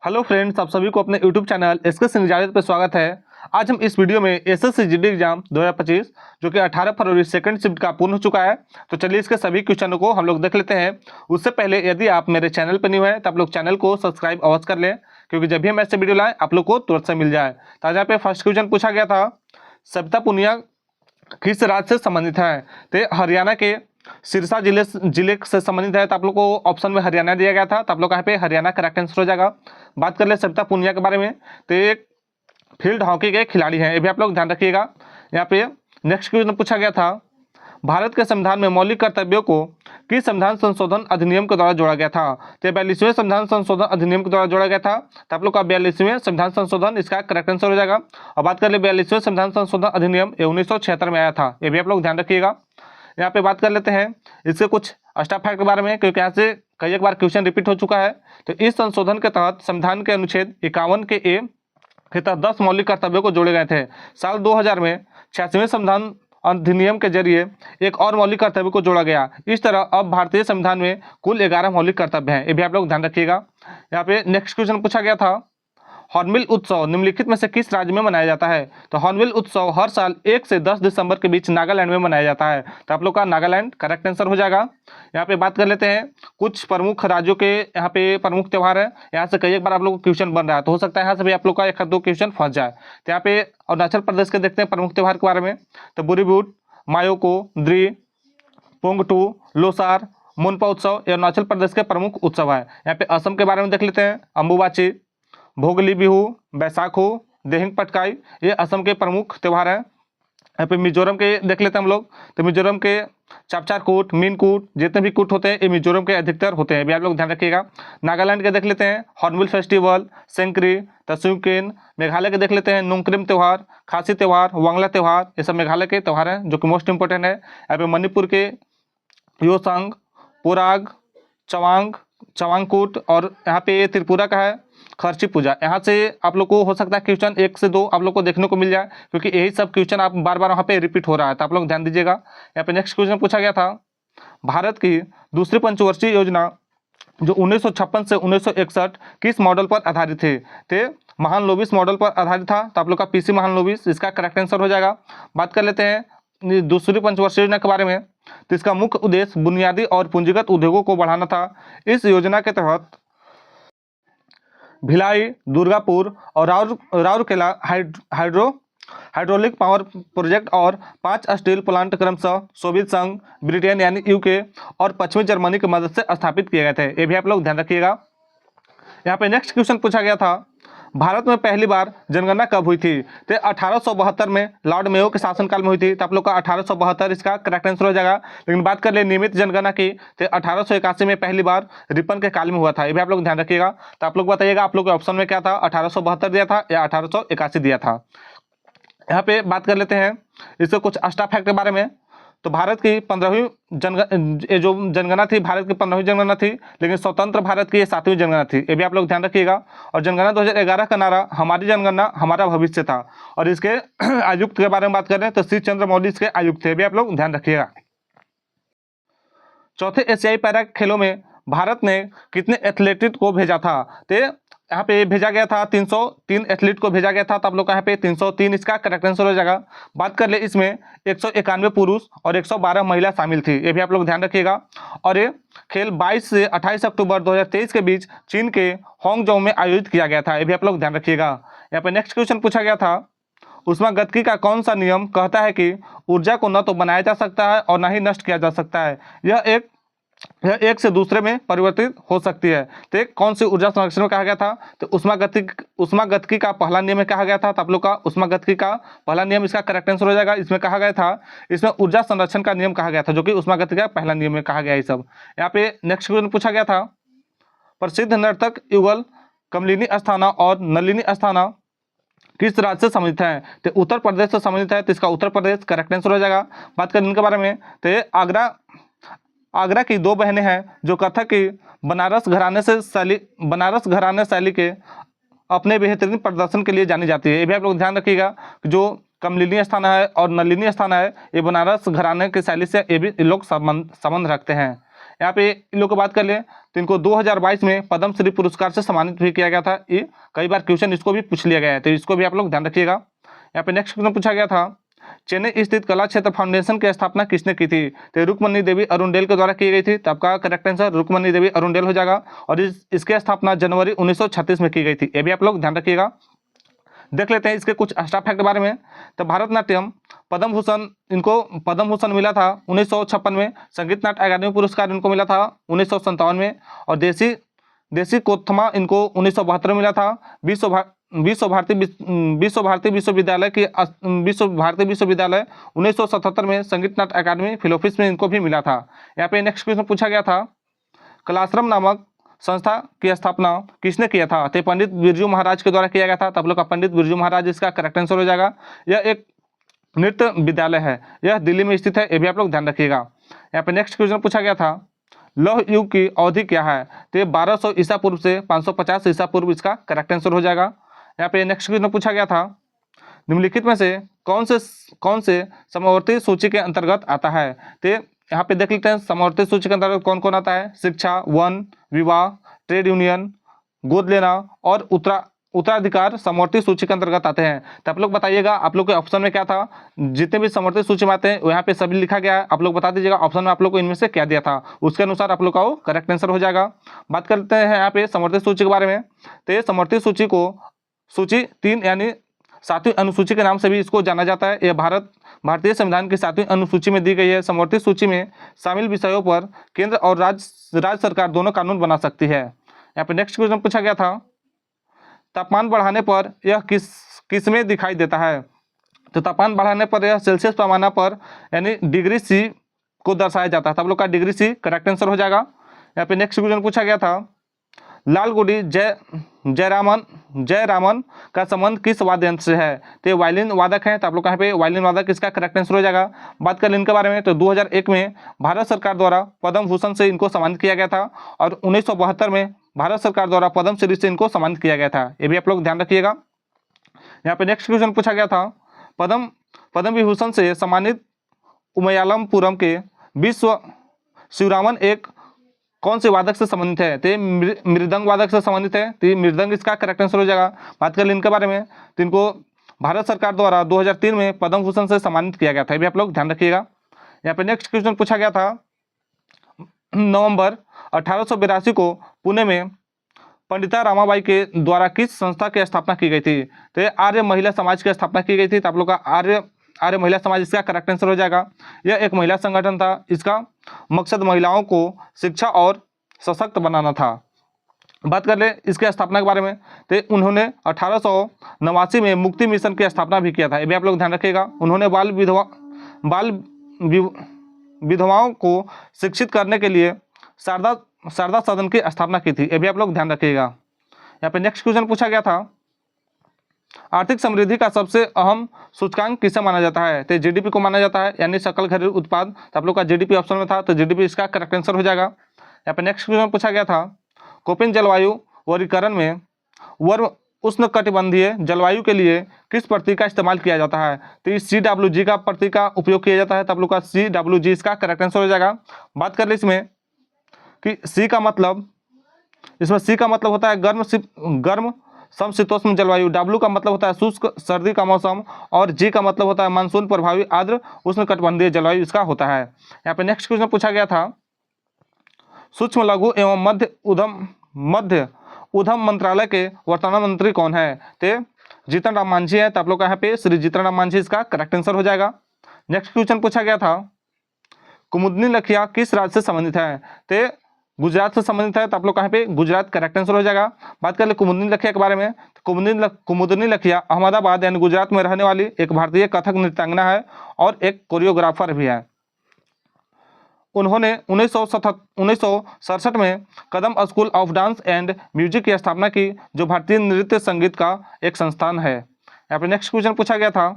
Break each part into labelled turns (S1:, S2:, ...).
S1: Hello friends, आप सभी को अपने यूट्यूब चैनल एसके सिंह इजाजत पर स्वागत है। आज हम इस वीडियो में एसएससी जीडी एग्जाम 2025 जो कि 18 फरवरी सेकंड शिफ्ट का पूर्ण हो चुका है, तो चलिए इसके सभी क्वेश्चनों को हम लोग देख लेते हैं। उससे पहले यदि आप मेरे चैनल पर न्यू है तो आप लोग चैनल को सब्सक्राइब अवश्य कर लें, क्योंकि जब भी हम ऐसे वीडियो लाएँ आप लोग को तुरंत से मिल जाए। तो आज यहाँ पे फर्स्ट क्वेश्चन पूछा गया था, सविता पुनिया किस राज्य से संबंधित है? तो हरियाणा के सिरसा जिले से संबंधित है। तो आप लोग को ऑप्शन में हरियाणा दिया गया था, तो आप लोग यहाँ पे हरियाणा करेक्ट आंसर हो जाएगा। बात कर ले सविता पुनिया के बारे में, तो एक फील्ड हॉकी के खिलाड़ी हैं, ये भी आप लोग ध्यान रखिएगा। यहाँ पे नेक्स्ट क्वेश्चन पूछा गया था, भारत के संविधान में मौलिक कर्तव्यों को किस संविधान संशोधन अधिनियम के द्वारा जोड़ा गया था? तो 42वें संविधान संशोधन अधिनियम के द्वारा जोड़ा गया था। तो आप लोग का 42वें संविधान संशोधन इसका करेक्ट आंसर हो जाएगा। और बात कर ले 42वें संविधान संशोधन अधिनियम 1976 में आया था, ये भी आप लोग ध्यान रखिएगा। यहाँ पे बात कर लेते हैं इसके कुछ स्टाफ फैक्ट के बारे में, क्योंकि यहाँ से कई एक बार क्वेश्चन रिपीट हो चुका है। तो इस संशोधन के तहत संविधान के अनुच्छेद 51 के ए के तहत 10 मौलिक कर्तव्यों को जोड़े गए थे। साल 2000 में 86वें संविधान अधिनियम के जरिए एक और मौलिक कर्तव्य को जोड़ा गया। इस तरह अब भारतीय संविधान में कुल 11 मौलिक कर्तव्य हैं, ये भी आप लोग ध्यान रखिएगा। यहाँ पे नेक्स्ट क्वेश्चन पूछा गया था, हॉर्नबिल उत्सव निम्नलिखित में से किस राज्य में मनाया जाता है? तो हॉर्नबिल उत्सव हर साल 1 से 10 दिसंबर के बीच नागालैंड में मनाया जाता है। तो आप लोग का नागालैंड करेक्ट आंसर हो जाएगा। यहाँ पे बात कर लेते हैं कुछ प्रमुख राज्यों के, यहाँ पे प्रमुख त्यौहार है। यहाँ से कई एक बार आप लोग को क्वेश्चन बन रहा है, तो हो सकता है यहाँ से भी आप लोग का 1 या 2 क्वेश्चन फंस जाए। तो यहाँ पे अरुणाचल प्रदेश के देखते हैं प्रमुख त्यौहार के बारे में। तो बुरीबूट, मायोको, द्री, पोंगटू, लोसार, मोनपा उत्सव ये अरुणाचल प्रदेश के प्रमुख उत्सव है। यहाँ पे असम के बारे में देख लेते हैं, अंबुबाची, भोगली बिहू, बैसाखो, देहिंग पटकाई, ये असम के प्रमुख त्यौहार हैं। यहाँ पे मिजोरम के देख लेते हैं हम लोग। तो मिजोरम के चापचार कूट, मीन कूट, जितने भी कूट होते हैं ये मिजोरम के अधिकतर होते हैं, भी आप लोग ध्यान रखिएगा। नागालैंड के देख लेते हैं हॉर्नबिल फेस्टिवल, सेंक्री, तसुकेन। मेघालय के देख लेते हैं नुंगक्रिम त्यौहार, खासी त्यौहार, वांगला त्यौहार, ये सब मेघालय के त्यौहार हैं जो कि मोस्ट इंपॉर्टेंट है। यहाँ पे मणिपुर के योसंग, पुराग, चवांगकूट, और यहाँ पे त्रिपुरा का है खर्ची पूजा। यहाँ से आप लोग को हो सकता है क्वेश्चन 1 से 2 आप लोग को देखने को मिल जाए, क्योंकि यही सब क्वेश्चन आप बार बार वहाँ पे रिपीट हो रहा है, तो आप लोग ध्यान दीजिएगा। यहाँ पे नेक्स्ट क्वेश्चन पूछा गया था, भारत की दूसरी पंचवर्षीय योजना जो 1956 से 1961 किस मॉडल पर आधारित थे? तो महालनोबिस मॉडल पर आधारित था। तो आप लोग का पीसी महालनोबिस इसका करेक्ट आंसर हो जाएगा। बात कर लेते हैं दूसरी पंचवर्षीय योजना के बारे में। तो इसका मुख्य उद्देश्य बुनियादी और पूंजीगत उद्योगों को बढ़ाना था। इस योजना के तहत भिलाई, दुर्गापुर और राउरकेला हाइड्रोलिक पावर प्रोजेक्ट और 5 स्टील प्लांट क्रमशः सोवियत संघ, ब्रिटेन यानी यूके और पश्चिमी जर्मनी की मदद से स्थापित किए गए थे, ये भी आप लोग ध्यान रखिएगा। यहाँ पे नेक्स्ट क्वेश्चन पूछा गया था, भारत में पहली बार जनगणना कब हुई थी? तो 1872 में लॉर्ड मेयो के शासनकाल में हुई थी। तो आप लोग का 1872 इसका करेक्ट आंसर हो जाएगा। लेकिन बात कर ले नियमित जनगणना की, तो 1881 में पहली बार रिपन के काल में हुआ था, ये भी आप लोग ध्यान रखिएगा। तो आप लोग बताइएगा आप लोग के ऑप्शन में क्या था, 1872 दिया था या 1881 दिया था। यहाँ पे बात कर लेते हैं इसके कुछ स्टाफ फैक्ट के बारे में। तो भारत की 15वीं जो जनगणना थी, भारत की 15वीं जनगणना थी, लेकिन स्वतंत्र भारत की ये 7वीं जनगणना थी, ये भी आप लोग ध्यान रखिएगा। और जनगणना 2011 का नारा हमारी जनगणना हमारा भविष्य था। और इसके आयुक्त के बारे में बात करें तो श्री चंद्र मौली इसके आयुक्त थे, भी आप लोग ध्यान रखिएगा। चौथे एशियाई पैरा खेलों में भारत ने कितने एथलीट को भेजा था? तो यहाँ पे भेजा गया था 303 एथलीट को भेजा गया था। तो आप लोग यहाँ पे 303 इसका करेक्ट आंसर हो जाएगा। बात कर ले इसमें 191 पुरुष और 112 महिला शामिल थी, ये भी आप लोग ध्यान रखिएगा। और ये खेल 22 से 28 अक्टूबर 2023 के बीच चीन के हांगझोउ में आयोजित किया गया था, ये भी आप लोग ध्यान रखिएगा। यहाँ पे नेक्स्ट क्वेश्चन पूछा गया था, ऊष्मागतिकी का कौन सा नियम कहता है कि ऊर्जा को न तो बनाया जा सकता है और न ही नष्ट किया जा सकता है, यह एक से दूसरे में परिवर्तित हो सकती है? तो कौन सी ऊर्जा संरक्षण में कहा गया था? तो ऊष्मागतिकी का पहला नियम में कहा गया था। तो आप लोग का ऊष्मागतिकी का पहला नियम इसका करेक्ट आंसर हो जाएगा। इसमें कहा गया था, इसमें ऊर्जा संरक्षण का नियम कहा गया था, जो कि ऊष्मागतिकी का पहला नियम में कहा गया। ये सब यहाँ पे नेक्स्ट क्वेश्चन पूछा गया था, प्रसिद्ध नर्तक युगल कमलिनी अस्थाना और नलिनी अस्थाना किस राज्य से संबंधित है? तो उत्तर प्रदेश से संबंधित है, तो इसका उत्तर प्रदेश करेक्ट आंसर हो जाएगा। बात करें इनके बारे में, तो आगरा की 2 बहनें हैं जो कथक की बनारस घराने शैली के अपने बेहतरीन प्रदर्शन के लिए जानी जाती है, ये भी आप लोग ध्यान रखिएगा। जो कमलिनी अस्थाना है और नलिनी अस्थाना है, ये बनारस घराने की शैली से ये भी लोग संबंध रखते हैं। यहाँ पे इन लोग की बात कर लें तो इनको 2022 में पद्म श्री पुरस्कार से सम्मानित भी किया गया था। ये कई बार क्वेश्चन इसको भी पूछ लिया गया है, तो इसको भी आप लोग ध्यान रखिएगा। यहाँ पे नेक्स्ट क्वेश्चन पूछा गया था, चेन्नई स्थित कला क्षेत्र फाउंडेशन की स्थापना किसने की थी? तो रुक्मणी देवी अरुणडेल के द्वारा की गई थी। तो आपका करेक्ट आंसर रुक्मणी देवी अरुणडेल हो जाएगा। और इसकी स्थापना जनवरी 1936 में की गई थी। ये भी आप लोग ध्यान रखिएगा। देख लेते हैं इसके कुछ एक्स्ट्रा फैक्ट के बारे में। तो भारतनाट्यम पद्म भूषण, इनको पद्म भूषण मिला था 1956 में। संगीत नाट्य अकादमी पुरस्कार इनको मिला था 1957 में। और देसी कोत्थमा इनको 1972 में मिला था। विश्व भारती विश्वविद्यालय 1977 में। संगीत नाट्य अकादमी फिलोफिस में इनको भी मिला था। यहाँ पे नेक्स्ट क्वेश्चन पूछा गया था, कलाश्रम नामक संस्था की स्थापना किसने किया था? तो पंडित बिरजू महाराज के द्वारा किया गया था। तब लोग का पंडित बिरजू महाराज इसका करेक्ट आंसर हो जाएगा। यह एक नृत्य विद्यालय है, यह दिल्ली में स्थित है। ये भी आप लोग ध्यान रखिएगा। यहाँ पे नेक्स्ट क्वेश्चन पूछा गया था, लौह युग की अवधि क्या है? तो ये 1200 ईसा पूर्व से 550 ईसा पूर्व इसका करेक्ट आंसर हो जाएगा। यहाँ पे नेक्स्ट क्वेश्चन पूछा गया था, निम्नलिखित में से कौन से समवर्ती सूची के अंतर्गत आता है? तो यहाँ पे देख लेते हैं समवर्ती सूची के अंतर्गत कौन कौन आता है। शिक्षा, वन, विवाह, ट्रेड यूनियन, गोद लेना और उत्तराधिकार समवर्ती सूची के अंतर्गत आते हैं। तो आप लोग बताइएगा, आप लोग के ऑप्शन में क्या था? जितने भी समवर्ती सूची में आते हैं यहाँ पे सभी लिखा गया है। आप लोग बता दीजिएगा ऑप्शन में आप लोग को इनमें से क्या दिया था, उसके अनुसार आप लोग का वो करेक्ट आंसर हो जाएगा। बात करते हैं यहाँ पे समवर्ती सूची के बारे में। तो ये समवर्ती सूची को सूची 3 यानी 7वीं अनुसूची के नाम से भी इसको जाना जाता है। यह भारतीय संविधान की 7वीं अनुसूची में दी गई है। समवर्ती सूची में शामिल विषयों पर केंद्र और राज्य सरकार दोनों कानून बना सकती है। यहाँ पे नेक्स्ट क्वेश्चन पूछा गया था, तापमान बढ़ाने पर यह किस में दिखाई देता है? तो तापमान बढ़ाने पर यह सेल्सियस पैमाना पर यानी डिग्री सी को दर्शाया जाता है। तब लोग का डिग्री सी करेक्ट आंसर हो जाएगा। यहाँ पे नेक्स्ट क्वेश्चन पूछा गया था, लालगुडी जयरामन का संबंध किस वाद्य यंत्र से है? तो ये वायलिन वादक हैं। तो आप लोग कहाँ पे वायलिन वादक इसका करेक्ट आंसर हो जाएगा। बात करें इनके बारे में तो 2001 में भारत सरकार द्वारा पद्म भूषण से इनको सम्मानित किया गया था। और 1972 में भारत सरकार द्वारा पद्म श्री से इनको सम्मानित किया गया था। ये भी आप लोग ध्यान रखिएगा। यहाँ पे नेक्स्ट क्वेश्चन पूछा गया था, पद्म विभूषण से सम्मानित उमयालमपुरम के विश्व शिवरामन एक कौन से वादक से संबंधित है? तो मृदंग वादक से संबंधित है। तो मृदंग इसका करेक्ट आंसर हो जाएगा। बात कर लें इनके बारे में तो इनको भारत सरकार द्वारा 2003 में पद्म भूषण से सम्मानित किया गया था। ये भी आप लोग ध्यान रखिएगा। यहाँ पे नेक्स्ट क्वेश्चन पूछा गया था, नवंबर 1882 को पुणे में पंडिता रामाबाई के द्वारा किस संस्था की स्थापना की गई थी? तो आर्य महिला समाज की स्थापना की गई थी। तो आप लोग का आर्य महिला समाज इसका करेक्ट आंसर हो जाएगा। यह एक महिला संगठन था। इसका मकसद महिलाओं को शिक्षा और सशक्त बनाना था। बात कर ले इसके स्थापना के बारे में तो उन्होंने 1889 में मुक्ति मिशन की स्थापना भी किया था। ये भी आप लोग ध्यान रखिएगा। उन्होंने बाल विधवाओं को शिक्षित करने के लिए शारदा सदन की स्थापना की थी। ये भी आप लोग ध्यान रखिएगा। यहाँ पे नेक्स्ट क्वेश्चन पूछा गया था, आर्थिक समृद्धि का सबसे अहम सूचकांक किसे माना जाता है? तो जीडीपी को माना जाता है, यानी सकल घरेलू उत्पाद। तो आप लोग का जीडीपी ऑप्शन में था, तो जीडीपी इसका करेक्ट आंसर हो जाएगा। यहाँ पे नेक्स्ट क्वेश्चन पूछा गया था, कोपेन जलवायु वर्गीकरण में वर्म उष्णकटिबंधीय जलवायु के लिए किस प्रतीक का इस्तेमाल किया जाता है? तो इस CWG का प्रतीक का उपयोग किया जाता है। तब लोग का CWG इसका करेक्ट आंसर हो जाएगा। बात कर ले इसमें कि सी का मतलब होता है गर्म समशीतोष्ण जलवायु, W का मतलब होता है शुष्क सर्दी का मौसम और G का मतलब होता है मानसून प्रभावी आर्द्र उष्णकटिबंधीय जलवायु इसका होता है। यहाँ पे नेक्स्ट क्वेश्चन पूछा गया था, सूक्ष्म लघु एवं मध्य उद्यम मंत्रालय के वर्तमान मंत्री कौन है? तो जीतन राम मांझी है। तो आप लोग का यहाँ पे श्री जीतन राम मांझी इसका करेक्ट आंसर हो जाएगा। नेक्स्ट क्वेश्चन पूछा गया था, कुमुदनी लखिया किस राज्य से संबंधित है? तो गुजरात से संबंधित है। तो आप लोग कहाँ पे गुजरात करेक्ट आंसर हो जाएगा। बात कर ले कुमुदनी लखिया के बारे में तो कुमुदनी लखिया अहमदाबाद यानी गुजरात में रहने वाली एक भारतीय कथक नृत्यांगना है और एक कोरियोग्राफर भी है। उन्होंने 1967 में Kadam school of dance and music की स्थापना की, जो भारतीय नृत्य संगीत का एक संस्थान है। यहाँ पे नेक्स्ट क्वेश्चन पूछा गया था,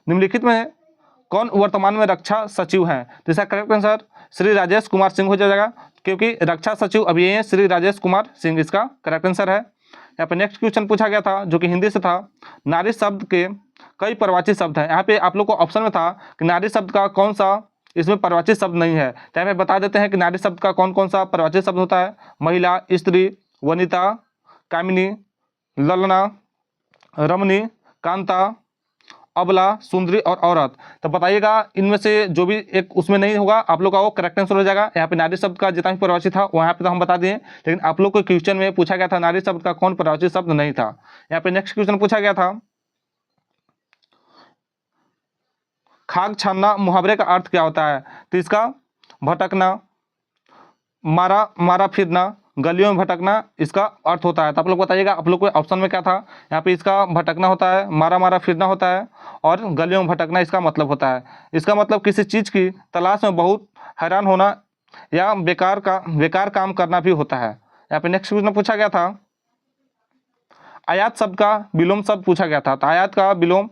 S1: निम्नलिखित में कौन वर्तमान में रक्षा सचिव है? तो इसका करेक्ट आंसर श्री राजेश कुमार सिंह हो जाएगा, क्योंकि रक्षा सचिव अभी ये हैं श्री राजेश कुमार सिंह, इसका करेक्ट आंसर है। यहाँ पे नेक्स्ट क्वेश्चन पूछा गया था जो कि हिंदी से था, नारी शब्द के कई प्रवाची शब्द हैं। यहाँ पे आप लोग को ऑप्शन में था कि नारी शब्द का कौन सा इसमें परिवाचित शब्द नहीं है। तो हमें बता देते हैं कि नारी शब्द का कौन कौन सा परिवाचित शब्द होता है। महिला, स्त्री, वनिता, कामिनी, ललना, रमणी, कांता, अबला, सुंदरी और औरत। तो बताइएगा इनमें से जो भी एक उसमें नहीं होगा आप लोग का वो करेक्ट आंसर हो जाएगा। यहाँ पे नारी शब्द का जितना भी परिभाषित था वहाँ पे तो हम बता दिए, लेकिन आप लोग को क्वेश्चन में पूछा गया था नारी शब्द का कौन परिभाषित शब्द नहीं था। यहाँ पे नेक्स्ट क्वेश्चन पूछा गया था, खाक छानना मुहावरे का अर्थ क्या होता है। तो इसका भटकना, मारा मारा फिरना, गलियों में भटकना इसका अर्थ होता है। तो आप लोग बताइएगा आप लोग को ऑप्शन में क्या था। यहाँ पे इसका भटकना होता है, मारा मारा फिरना होता है और गलियों में भटकना इसका मतलब होता है। इसका मतलब किसी चीज़ की तलाश में बहुत हैरान होना या बेकार काम करना भी होता है। यहाँ पे नेक्स्ट क्वेश्चन पूछा गया था, आयात शब्द का विलोम शब्द पूछा गया था। तो आयात का विलोम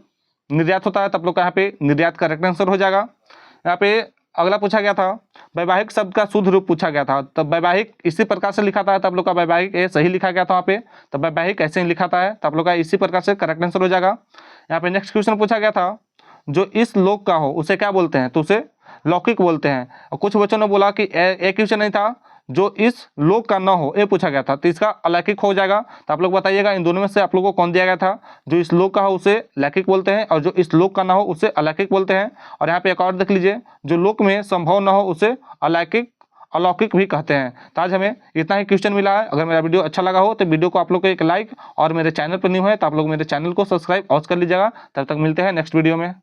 S1: निर्यात होता है। तो आप लोग का यहाँ पे निर्यात करेक्ट आंसर हो जाएगा। यहाँ पे अगला पूछा गया था, वैवाहिक शब्द का शुद्ध रूप पूछा गया था। तब वैवाहिक इसी प्रकार से लिखा था। तब लोग का वैवाहिक ये सही लिखा गया था वहाँ पे। तब वैवाहिक ऐसे ही लिखा था। तब लोग का इसी प्रकार से करेक्ट आंसर हो जाएगा। यहाँ पे नेक्स्ट क्वेश्चन पूछा गया था, जो इस लोक का हो उसे क्या बोलते हैं। तो उसे लौकिक बोलते हैं। और कुछ बच्चों ने बोला कि एक क्वेश्चन नहीं था, जो इस लोक का न हो ये पूछा गया था। तो इसका अलौकिक हो जाएगा। तो आप लोग बताइएगा इन दोनों में से आप लोगों को कौन दिया गया था। जो इस लोक का हो उसे लौकिक बोलते हैं और जो इस लोक का ना हो उसे अलौकिक बोलते हैं। और यहाँ पे एक और देख लीजिए, जो लोक में संभव न हो उसे अलौकिक भी कहते हैं। तो आज हमें इतना ही क्वेश्चन मिला है। अगर मेरा वीडियो अच्छा लगा हो तो वीडियो को आप लोग को एक लाइक और मेरे चैनल पर न्यू है तो आप लोग मेरे चैनल को सब्सक्राइब और कर लीजिएगा। तब तक मिलते हैं नेक्स्ट वीडियो में।